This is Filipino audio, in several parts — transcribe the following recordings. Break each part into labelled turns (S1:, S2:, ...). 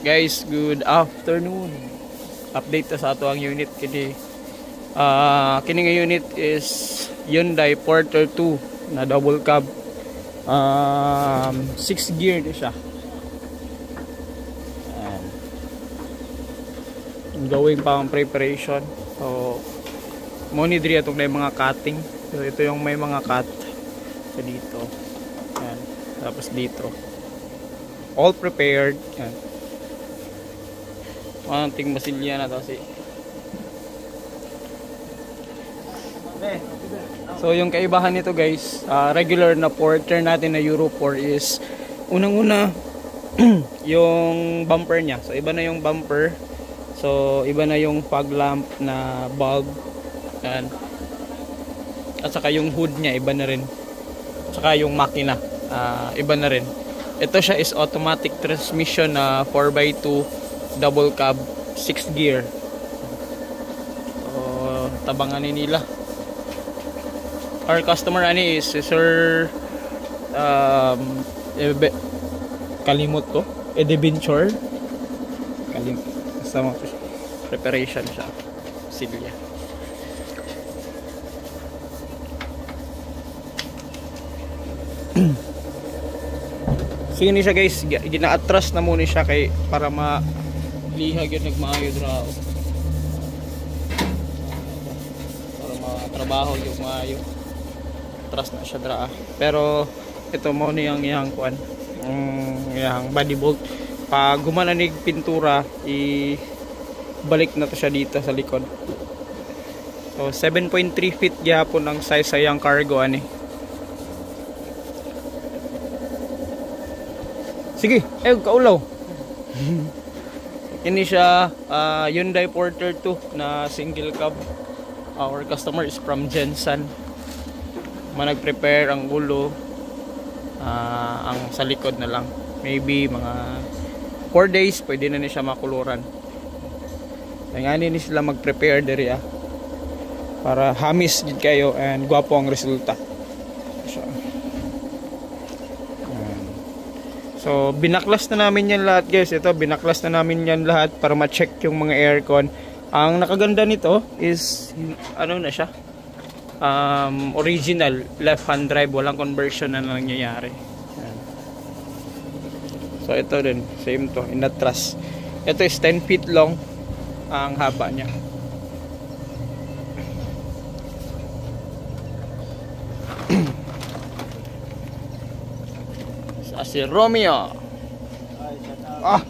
S1: Guys, good afternoon. Update ta sa ato ang unit kini. Kini nga unit is Hyundai Porter 2 na double cab. 6 gear na siya. Going pa ang preparation. So money diri atong na mga cutting. So ito yung may mga cut sa dito. Yan. Tapos dito. All prepared. Yan. Anting masilya na to si. So yung kaibahan nito guys, regular na Porter natin na Euro 4 is unang-una yung bumper niya. So iba na yung bumper. So iba na yung fog lamp na bulb. Yan. At saka yung hood niya iba na rin. At saka yung makina iba na rin. Ito siya is automatic transmission na 4x2 double cab 6 gear. So tabangan nila. Our customer ani is Sir kalimot ko Edeventure. Sa mga preparation siya silya. Sige ni siya guys, gina-atras na muna siya kay para malihag yun nagmaayo drao. Para matrabaho yung maayo. Atras na siya draa. Pero ito mo ni ang iyang kuan, iyang body bolt. Pag gumananig pintura, ibalik na to siya dito sa likod. So 7.3 feet gyapon ang size sa iyang cargo ani. Sige, kaulaw. Ini siya Hyundai Porter 2 na single cab. Our customer is from Jensen. Nag-prepare ang ulo, ang sa likod na lang. Maybe mga 4 days pwede na siya makuluran. Kaya ni sila mag-prepare diri para hamis gid kayo and gwapo ang resulta. So binaklas na namin yan lahat guys. Ito binaklas na namin yan lahat para ma-check yung mga aircon. Ang nakaganda nito is ano na siya, original left hand drive, walang conversion na nangyayari. Yan. So ito din same to, inatras. Ito is 10 feet long ang haba niya. Si Romeo. Ha?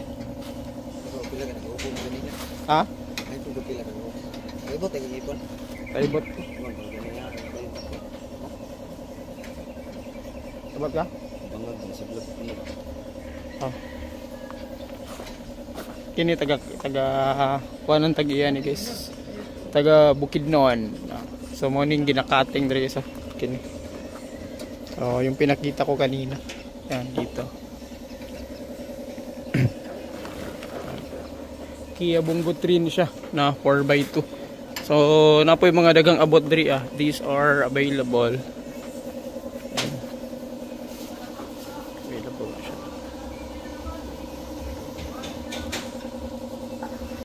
S1: Taibot. Sabat ka? Kini taga kuan ng tagiyan ni guys. Taga Bukidnon. So morning ginakating diri sa kini. So yung pinakita ko kanina. Yan dito. Kia Bungo 3 siya na 4x2. So napoy mga dagang abot diri These are available.